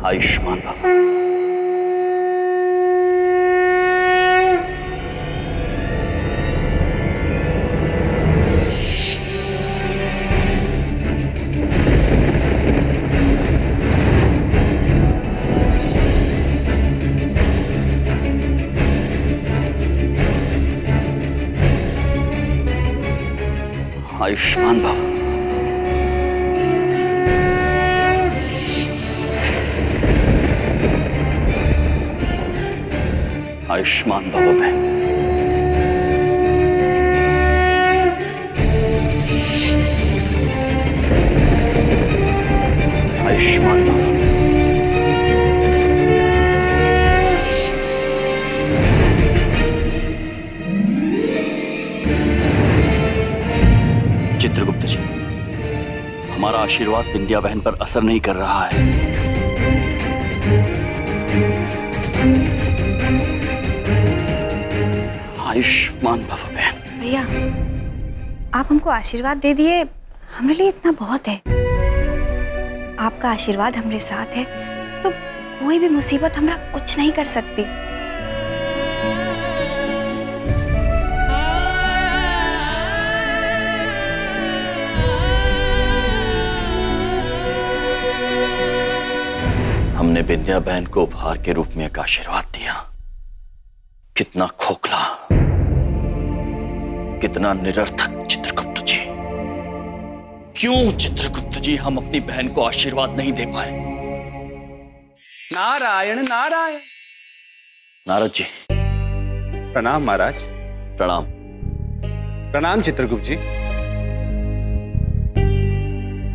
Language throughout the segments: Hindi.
आयुष्मान भव। आयुष्मान भव। आयुष्मान भव बहन। आयुष्मान भव। चित्रगुप्त जी, हमारा आशीर्वाद विंध्या बहन पर असर नहीं कर रहा है। आयुष्मान भव बहन। भैया, आप हमको आशीर्वाद दे दिए, हमारे लिए इतना बहुत है। आपका आशीर्वाद हमारे साथ है तो कोई भी मुसीबत हमरा कुछ नहीं कर सकती। हमने विंध्या बहन को उपहार के रूप में एक आशीर्वाद दिया। कितना खोखला, कितना निरर्थक चित्रगुप्त जी। क्यों चित्रगुप्त जी हम अपनी बहन को आशीर्वाद नहीं दे पाए? नारायण नारायण। नारद जी। प्रणाम महाराज। प्रणाम। प्रणाम चित्रगुप्त जी।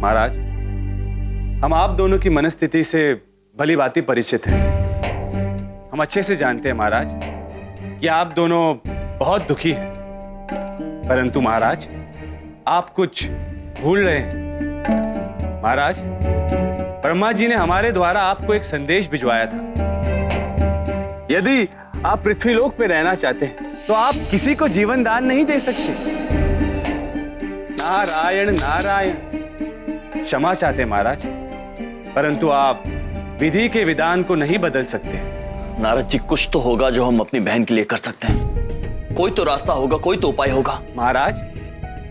महाराज, हम आप दोनों की मनस्थिति से भली भांति परिचित हैं। हम अच्छे से जानते हैं महाराज कि आप दोनों बहुत दुखी हैं। परंतु महाराज, आप कुछ भूल रहे हैं। महाराज, ब्रह्मा जी ने हमारे द्वारा आपको एक संदेश भिजवाया था। यदि आप पृथ्वीलोक पे रहना चाहते हैं तो आप किसी को जीवन दान नहीं दे सकते। नारायण नारायण। क्षमा चाहते हैं महाराज, परंतु आप विधि के विधान को नहीं बदल सकते। नारद जी, कुछ तो होगा जो हम अपनी बहन के लिए कर सकते हैं। कोई तो रास्ता होगा, कोई तो उपाय होगा। महाराज,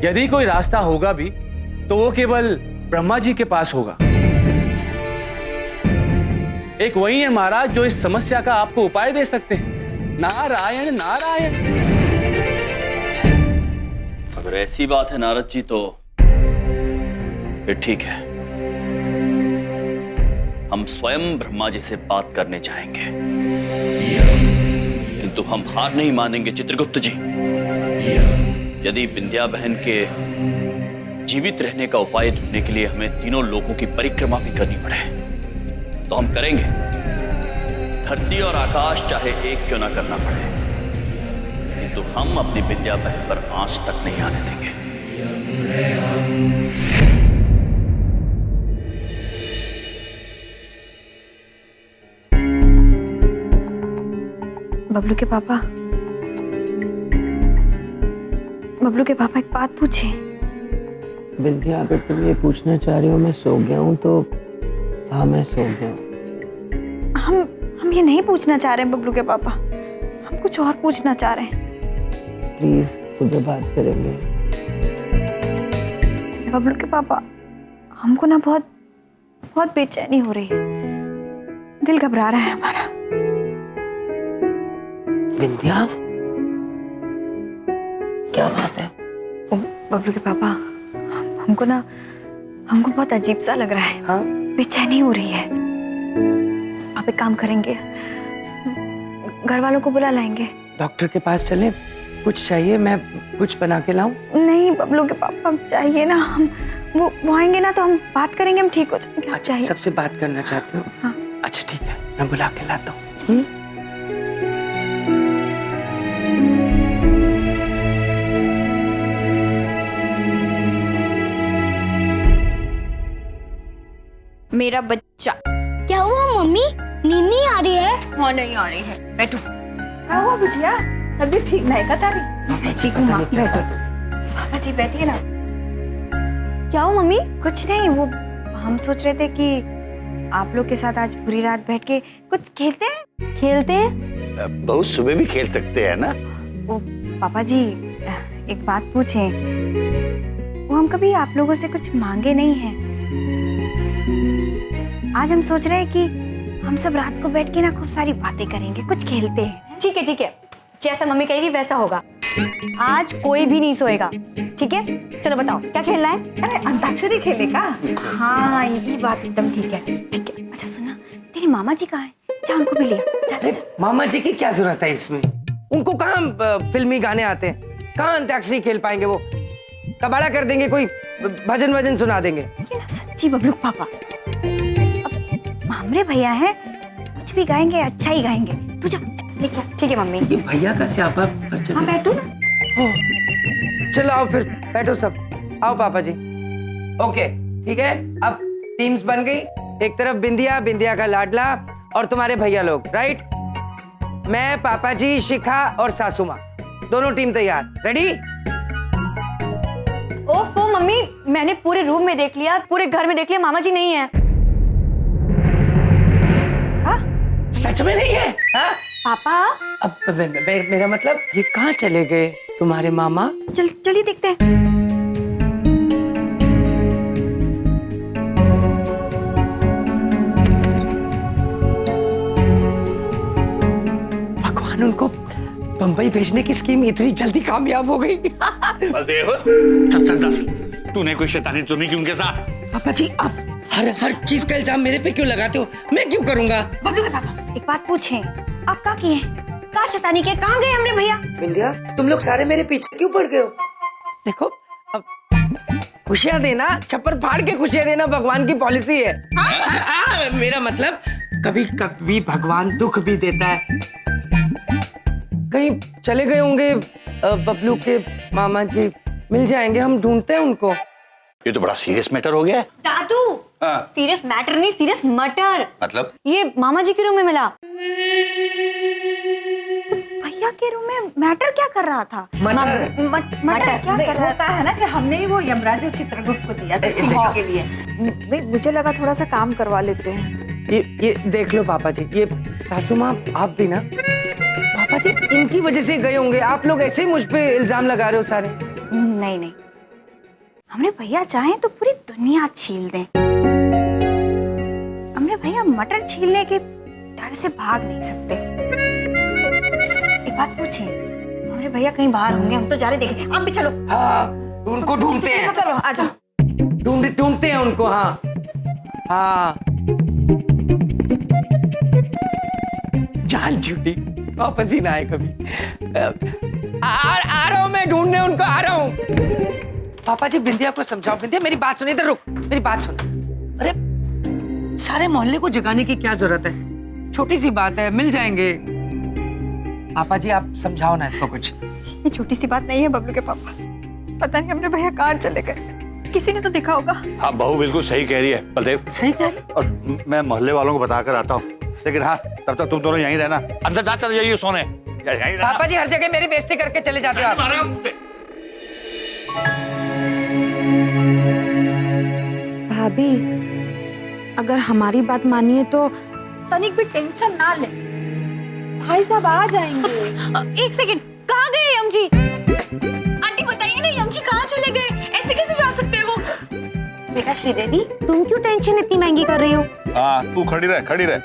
यदि कोई रास्ता होगा भी तो वो केवल ब्रह्मा जी के पास होगा। एक वही है महाराज जो इस समस्या का आपको उपाय दे सकते हैं। नारायण नारायण। अगर ऐसी बात है नारद जी तो फिर ठीक है। हम स्वयं ब्रह्मा जी से बात करने चाहेंगे, किंतु हम हार नहीं मानेंगे चित्रगुप्त जी। यदि विंध्या बहन के जीवित रहने का उपाय ढूंढने के लिए हमें तीनों लोकों की परिक्रमा भी करनी पड़े तो हम करेंगे। धरती और आकाश चाहे एक क्यों ना करना पड़े, किंतु हम अपनी विंध्या बहन पर आंच तक नहीं आने देंगे। बबलू के पापा, बबलू के पापा एक बात पूछे। विंध्या, अगर तुम ये पूछना चाह रही हो मैं सो गया हूँ तो हाँ, मैं सो गया हूँ। हम ये नहीं पूछना चाह रहे हैं बबलू के पापा, हम कुछ और पूछना चाह रहे हैं। प्लीज सुबह बात करेंगे। बबलू के पापा, हमको ना बहुत बहुत बेचैनी हो रही है, दिल घबरा रहा है हमारा। विंध्या, क्या बात है? बबलू के पापा, हमको बहुत अजीब सा लग रहा है। हाँ? बेचैनी हो रही है। आप एक काम करेंगे, घर वालों को बुला लाएंगे। डॉक्टर के पास चलें? कुछ चाहिए? मैं कुछ बना के लाऊं? नहीं बबलू के पापा, चाहिए ना, हम वो आएंगे ना तो हम बात करेंगे, हम ठीक हो जाएंगे। अच्छा, चाहिए। सबसे बात करना चाहते हो? हाँ। अच्छा ठीक है, मैं बुला के लाता हूँ। मेरा बच्चा। क्या हुआ मम्मी? नींद नहीं आ रही है? हाँ, नहीं आ रही है। बैठो। क्या हुआ बिटिया? तबीयत ठीक नहीं का तारी? ठीक हूँ माँ, बैठो। पापा जी बैठिए ना। क्या हुआ मम्मी? कुछ नहीं, वो हम सोच रहे थे कि आप लोग के साथ आज पूरी रात बैठ के कुछ खेलते हैं? खेलते हैं? बहुत सुबह भी खेल सकते हैं ना। ओ पापा जी, एक बात पूछें। वो हम कभी आप लोगों से कुछ मांगे नहीं हैं। आज हम सोच रहे हैं कि हम सब रात को बैठ के ना खूब सारी बातें करेंगे, कुछ खेलते हैं। ठीक है, जैसा मम्मी कहेगी वैसा होगा। आज कोई भी नहीं सोएगा, ठीक है? चलो बताओ क्या खेलना है? अरे अंताक्षरी खेलेगा? हाँ ये बात एकदम ठीक है। ठीक है, अच्छा सुना, तेरे मामा जी कहाँ हैं? जा उनको भी ले आ। जा। मामा जी की क्या जरूरत है इसमें? उनको कहाँ फिल्मी गाने आते हैं, कहाँ अंताक्षरी खेल पाएंगे? वो कबाड़ा कर देंगे, कोई भजन सुना देंगे। ये ना सच्ची बबलू पापा, अब हमरे भैया हैं, कुछ भी गाएंगे अच्छा ही गाएंगे। तू जा लेके आ। ठीक है मम्मी। ये भैया का स्यापा। हाँ बैठो ना। चलो आओ फिर बैठो सब। आओ पापा जी। ओके ठीक है, अब टीम्स बन गई। एक तरफ बिंदिया का लाडला और तुम्हारे भैया लोग, राइट? मैं, पापा जी, शिखा और सासू माँ, दोनों टीम तैयार। रेडी? ओफो मम्मी, मैंने पूरे रूम में देख लिया, पूरे घर में देख लिया, मामा जी नहीं है। सच में नहीं है? हाँ? पापा अब मेरा मतलब ये कहाँ चले गए तुम्हारे मामा? चलिए देखते हैं। भगवान, उनको बंबई भेजने की स्कीम इतनी जल्दी कामयाब हो गई। बलदेव, सच दस, तूने कोई शैतानी तो नहीं की उनके साथ? पापा जी आप हर चीज का इल्जाम मेरे पे क्यों लगाते हो? मैं क्यों करूंगा? बबलू के पापा एक बात पूछें, आप क्या किए? कहाँ शैतानी के? कहाँ गए हमरे भैया? बिंदिया, तुम लोग सारे मेरे पीछे क्यों पड़ गए हो? देखो, अब खुशियां देना, छप्पर फाड़ के खुशियां देना भगवान की पॉलिसी है। मेरा मतलब कभी कभी भगवान दुख भी देता है। कहीं चले गए होंगे बबलू के मामा जी, मिल जाएंगे, हम ढूंढते हैं उनको। ये तो बड़ा सीरियस मैटर हो गया है। दादू, सीरियस मैटर नहीं, सीरियस मटर। मतलब? ये मामा जी के रूम में मिला। भैया के रूम में मैटर क्या कर रहा था? मटर क्या कर रहा होता है ना कि हमने ही वो यमराज और चित्रगुप्त को दिया था चुनने के लिए। नहीं, मुझे लगा थोड़ा सा काम करवा लेते हैं। ये देख लो पापा जी, ये सासू माँ आप भी ना, पापा जी इनकी वजह से गए होंगे। आप लोग ऐसे ही मुझ पे इल्जाम लगा रहे हो सारे। नहीं, हमरे भैया चाहें तो पूरी दुनिया छील दें, हमरे भैया मटर छीलने के डर से भाग नहीं सकते। एक बात पूछें, हमरे भैया कहीं बाहर होंगे, हम तो जा रहे देखने। आप भी चलो। हाँ, उनको ढूंढते हैं। चलो आ जाओ। ढूंढते हैं उनको। हाँ हाँ, जान छूटी, वापस ही ना आए कभी। आ रहा हूँ मैं ढूंढने उनको, आ रहा हूँ। पापा जी बिंदिया को समझाओ। बिंदिया मेरी बात सुन, इधर रुक, मेरी बात सुन। अरे सारे मोहल्ले को जगाने की क्या जरूरत है? छोटी सी बात है, मिल जाएंगे। पापा जी आप समझाओ ना इसको कुछ। ये छोटी सी बात नहीं है बबलू के पापा, पता नहीं हमरे भैया कहाँ चले गए, किसी ने तो देखा होगा। हाँ बहू बिल्कुल सही कह रही है बलदेव। सही कह रहे। और मैं मोहल्ले वालों को बता कर आता हूँ, लेकिन हाँ तब तक तुम दोनों यहीं रहना। अंदर जा, चल जाइए सोने। पापा जी हर जगह मेरी बेइज्जती करके चले जाते हो आप। भाभी, अगर हमारी बात मानिए तो तनिक भी टेंशन ना ले, भाई साहब आ जाएंगे। एक सेकंड, कहाँ गए यम जी? आंटी बताइए ना, यम जी कहाँ चले गए? ऐसे कैसे जा सकते हैं वो? बेटा श्रीदेवी, तुम क्यों टेंशन इतनी महंगी कर रही हो? हाँ तू खड़ी रह।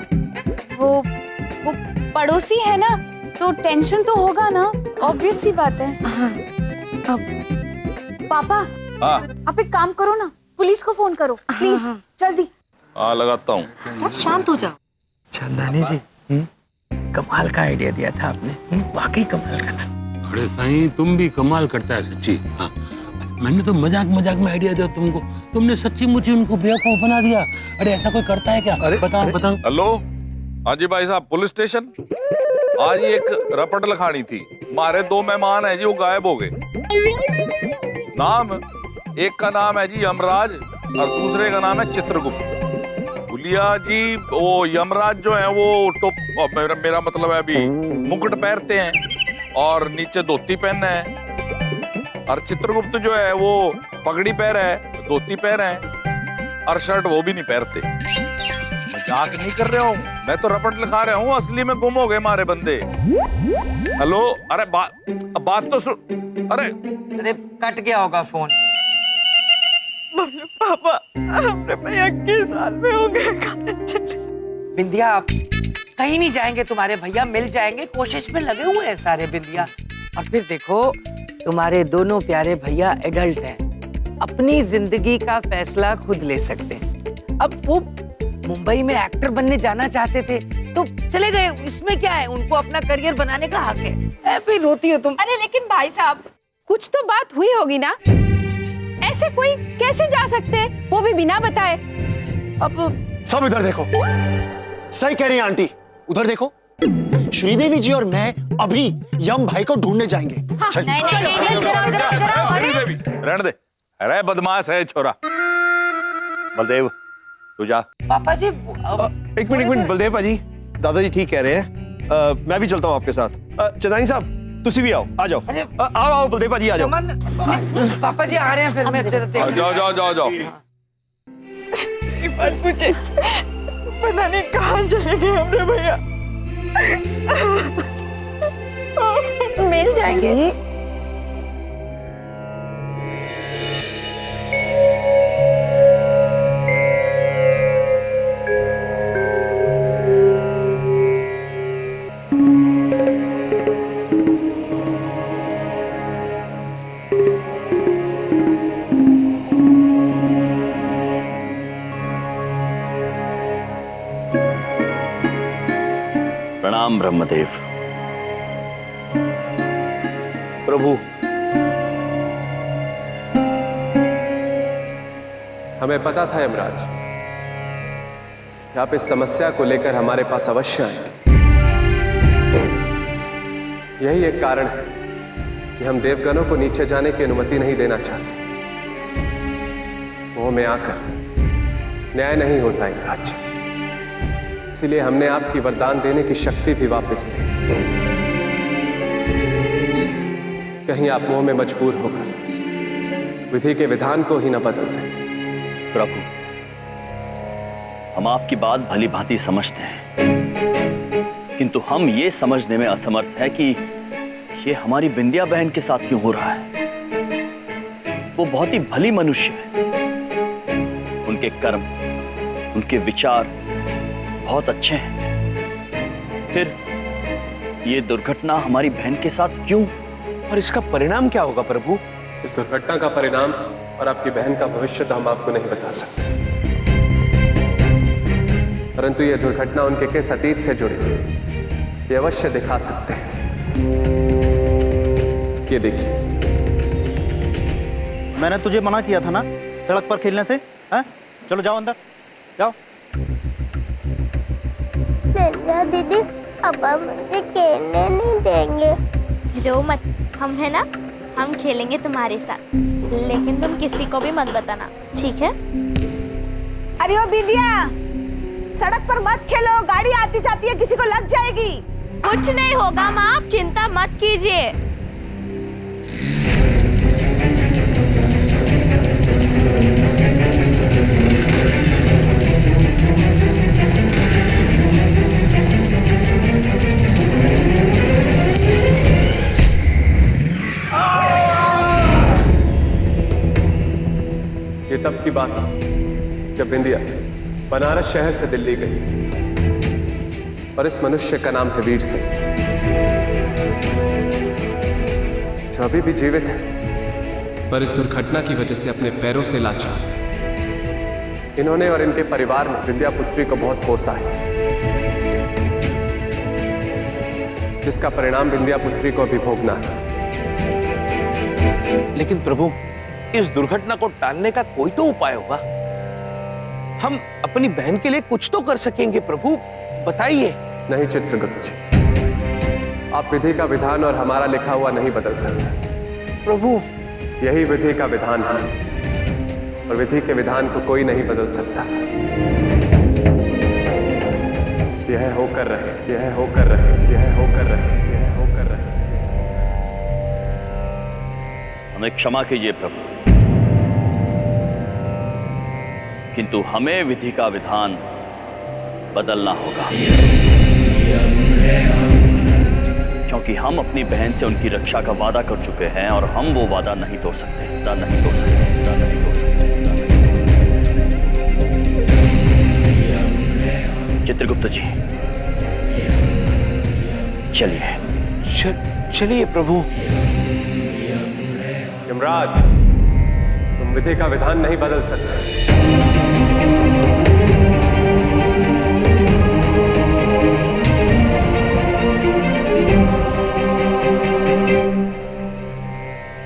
वो पड़ोसी है ना, तो टेंशन तो होगा ना, ऑब्वियस सी बात है। पापा, आप एक काम करो ना, पुलिस को फोन करो प्लीज, जल्दी। लगाता हूँ। आप शांत हो जाओ। चंदानी जी, कमाल का आइडिया दिया था आपने, वाकई कमाल का था। अरे साईं, तुम भी कमाल करता है सच्ची। हाँ, मैंने तो मजाक में आइडिया दिया तुमको, तुमने सच्ची मुच्ची उनको बेवकूफ बना दिया। अरे ऐसा कोई करता है क्या? बताओ। हेलो, हाँ जी भाई साहब, पुलिस स्टेशन। आज एक रपट लिखानी थी, हमारे 2 मेहमान हैं जी, वो गायब हो गए। नाम, एक का नाम है जी यमराज और दूसरे का नाम है चित्रगुप्त। भुलिया जी, वो यमराज जो है वो टोप, मेरा मतलब है अभी मुकुट पहनते हैं और नीचे धोती पहनना है, और चित्रगुप्त जो है वो पगड़ी पहन है, धोती पहन है और शर्ट वो भी नहीं पहनते। मजाक नहीं कर रहा हूँ, मैं तो रपट लिखा रहा हूँ, असली में गुम हो गए हमारे बंदे। हेलो, अरे बात तो सुन। अरे कट गया होगा फोन। पापा हमने भैया 21 साल में हो गए। बिंदिया, आप कहीं नहीं जाएंगे, तुम्हारे भैया मिल जाएंगे, कोशिश में लगे हुए हैं सारे बिंदिया। और फिर देखो, तुम्हारे दोनों प्यारे भैया एडल्ट हैं, अपनी जिंदगी का फैसला खुद ले सकते हैं। अब वो मुंबई में एक्टर बनने जाना चाहते थे तो चले गए, इसमें क्या है, उनको अपना करियर बनाने का हक है। फिर रोती हो तुम। अरे लेकिन भाई साहब, कुछ तो बात हुई होगी ना, ऐसे कोई कैसे जा सकते हैं, वो भी बिना बताए। अब सब इधर देखो, सही कह रही हैं आंटी, उधर देखो। श्रीदेवी जी और मैं अभी यम भाई को ढूंढने जाएंगे। हाँ, श्रीदेवी रहने दे, अरे बदमाश है छोरा। बलदेव तू जा। पापा जी एक मिनट बलदेव पाजी, दादाजी ठीक कह रहे हैं, मैं भी चलता हूँ आपके साथ। चंदानी साहब तुसी भी आओ, आ जाओ। आओ बलदेव पाजी आ जाओ। पापा जी आ रहे हैं, फिर मैं चलते। जाओ। एक बात पूछे, पता नहीं कहाँ चले गए हमरे भैया। मिल जाएंगे। प्रणाम ब्रह्मदेव। प्रभु, हमें पता था यमराज कि आप इस समस्या को लेकर हमारे पास अवश्य आएंगे। यही एक कारण है कि हम देवगणों को नीचे जाने की अनुमति नहीं देना चाहते। मोह में आकर न्याय नहीं होता यमराज, इसीलिए हमने आपकी वरदान देने की शक्ति भी वापस ली। कहीं आप मोह में मजबूर होकर विधि के विधान को ही न बदल दें। प्रभु, हम आपकी बात भली भांति समझते हैं, किंतु हम ये समझने में असमर्थ है कि ये हमारी बिंदिया बहन के साथ क्यों हो रहा है। वो बहुत ही भली मनुष्य है, उनके कर्म, उनके विचार बहुत अच्छे हैं, फिर ये दुर्घटना हमारी बहन के साथ क्यों? और इसका परिणाम क्या होगा प्रभु? इस दुर्घटना का परिणाम और आपकी बहन का भविष्य तो हम आपको नहीं बता सकते, परंतु यह दुर्घटना उनके किस अतीत से जुड़ी ये अवश्य दिखा सकते हैं। ये देखिए, मैंने तुझे मना किया था ना सड़क पर खेलने से, हैं? चलो जाओ अंदर जाओ। दीदी पापा मुझे खेलने नहीं देंगे। रो मत, हम है ना, हम खेलेंगे तुम्हारे साथ, लेकिन तुम किसी को भी मत बताना, ठीक है? अरे ओ बिंदिया, सड़क पर मत खेलो, गाड़ी आती जाती है, किसी को लग जाएगी। कुछ नहीं होगा माँ, आप चिंता मत कीजिए। ये तब की बात है जब बिंदिया बनारस शहर से दिल्ली गई, और इस मनुष्य का नाम है वीर सिंह, जो अभी भी जीवित है, पर इस दुर्घटना की वजह से अपने पैरों से लाचार। इन्होंने और इनके परिवार ने विंध्या पुत्री को बहुत कोसा है, जिसका परिणाम विंध्या पुत्री को भी भोगना है। लेकिन प्रभु, इस दुर्घटना को टालने का कोई तो उपाय होगा। हम अपनी बहन के लिए कुछ तो कर सकेंगे प्रभु, बताइए। नहीं चित्रगुप्त जी, आप विधि का विधान और हमारा लिखा हुआ नहीं बदल सकते प्रभु। यही विधि का विधान है, और विधि के विधान को कोई नहीं बदल सकता। यह होकर रहे, यह होकर रहे, यह होकर रहे, यह होकर रहे। हमें क्षमा कीजिए प्रभु, किंतु हमें विधि का विधान बदलना होगा, क्योंकि हम अपनी बहन से उनकी रक्षा का वादा कर चुके हैं और हम वो वादा नहीं तोड़ सकते, नहीं तोड़ सकते, नहीं तोड़ सकते। चित्रगुप्त जी, चलिए। चलिए प्रभु। यमराज, तुम विधि का विधान नहीं बदल सकते।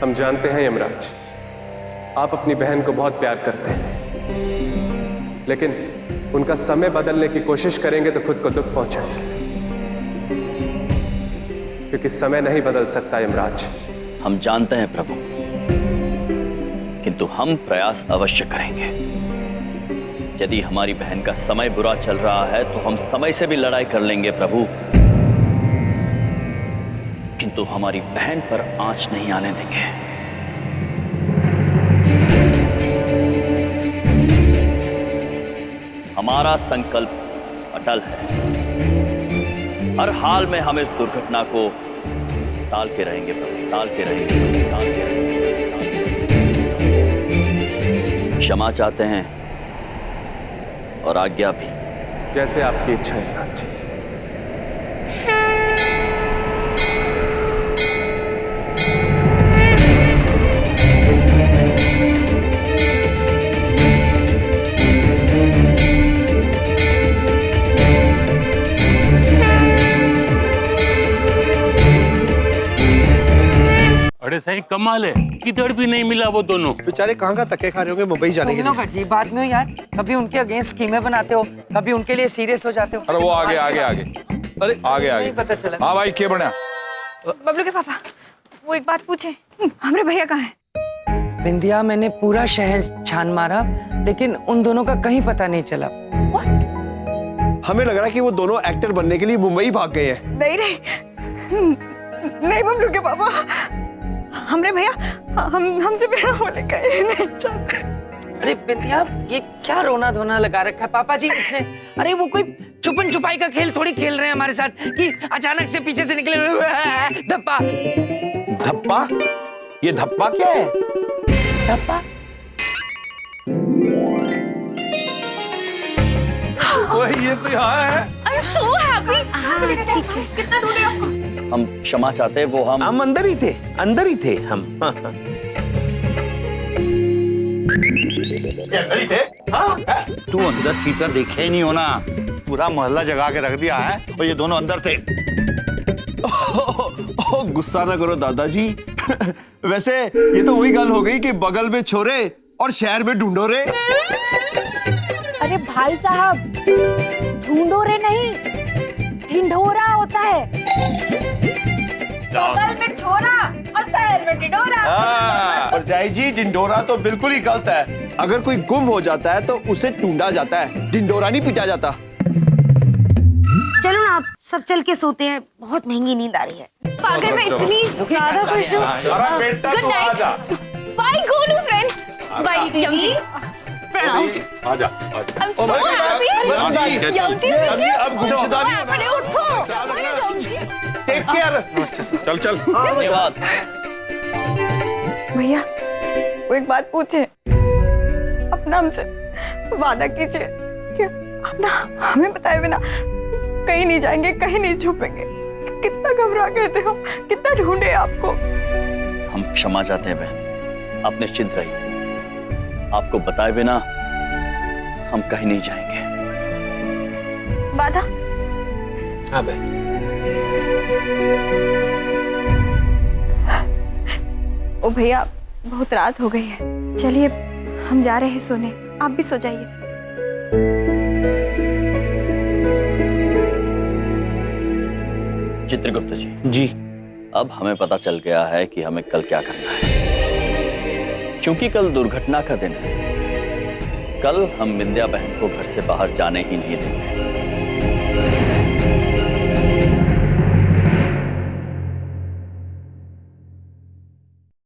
हम जानते हैं यमराज, आप अपनी बहन को बहुत प्यार करते हैं, लेकिन उनका समय बदलने की कोशिश करेंगे तो खुद को दुख पहुंचाएंगे, क्योंकि समय नहीं बदल सकता यमराज। हम जानते हैं प्रभु, किंतु हम प्रयास अवश्य करेंगे। यदि हमारी बहन का समय बुरा चल रहा है तो हम समय से भी लड़ाई कर लेंगे प्रभु, किंतु हमारी बहन पर आंच नहीं आने देंगे। हमारा संकल्प अटल है, हर हाल में हम इस दुर्घटना को टाल के रहेंगे प्रभु, टाल के रहेंगे, टाल के रहेंगे। क्षमा चाहते हैं और आज्ञा भी। जैसे आपकी इच्छा है यमराज। अरे सही कमाल है, किधर भी नहीं मिला वो दोनों। बेचारे कहाँ का धक्के खा रहे होंगे मुंबई जाने के लिए। अजीब बात में हो यार, कभी उनके अगेंस्ट स्कीमें बनाते हो, कभी उनके लिए सीरियस हो जाते हो। अरे वो आगे आगे आगे, अरे आगे आगे नहीं पता चला। हाँ भाई, क्या बना? बबलू के पापा, वो एक बात पूछे, हमारे भैया कहाँ हैं? बिंदिया, मैंने पूरा शहर छान मारा, लेकिन उन दोनों का कहीं पता नहीं चला। हमें लग रहा है कि वो दोनों एक्टर बनने के लिए मुंबई भाग गए हैं। नहीं नहीं बबलू के पापा, हमरे भैया हमसे बिना बोले कहीं नहीं चाहते। अरे बिंदिया, ये क्या रोना धोना लगा रखा है पापा जी इसने? अरे वो कोई छुपन छुपाई का खेल थोड़ी खेल रहे हैं हमारे साथ कि अचानक से पीछे से निकले धप्पा। धप्पा? ये धप्पा क्या है? धप्पा? वही, ये तो यहाँ है। I'm so happy। चलिए, ठीक है। कितना ढूंढे आपको? हम क्षमा चाहते हैं, वो हम अंदर ही थे, अंदर ही थे हम। तू अंदर भीतर देखे ही नहीं होना, पूरा मोहल्ला जगा के रख दिया है और ये दोनों अंदर थे। गुस्सा ना करो दादाजी। वैसे ये तो वही गल हो गई कि बगल में छोरे और शहर में ढूंढो रे। अरे भाई साहब, ढूंढो रे नहीं, ढिंढोरा होता है। बगल में छोरा और शहर में ढिंढोरा। पर जय जी, ढिंढोरा तो बिल्कुल ही गलत है। अगर कोई गुम हो जाता है तो उसे ढूंढा जाता है, ढिंढोरा नहीं पीटा जाता। चलो ना, आप सब चल के सोते हैं, बहुत महंगी नींद आ रही है। पागल, मैं इतनी ज्यादा खुश हूँ। Good night, bye Golu friends, bye यम जी, प्रणाम। आजा, आई एम सो हैप्पी। यम जी, अब गुस्सेदारी अपने उठो। यम जी, टेक केयर। चल चल। धन्यवाद। भैया, वो एक बात पूछे, अपना हमसे वादा कीजिए कि अपना हमें बताए बिना कहीं नहीं जाएंगे, कहीं नहीं छुपेंगे। कितना घबरा गए थे हम, कितना ढूंढे आपको। हम क्षमा चाहते हैं बहन, आप निश्चिंत रहिए, आपको बताए बिना हम कहीं नहीं जाएंगे। वादा? हाँ बहन। ओ भैया, बहुत रात हो गई है, चलिए हम जा रहे हैं सोने, आप भी सो जाइए। चित्रगुप्त जी, अब हमें पता चल गया है कि हमें कल क्या करना है, क्योंकि कल दुर्घटना का दिन है। कल हम विंध्या बहन को घर से बाहर जाने ही नहीं देंगे।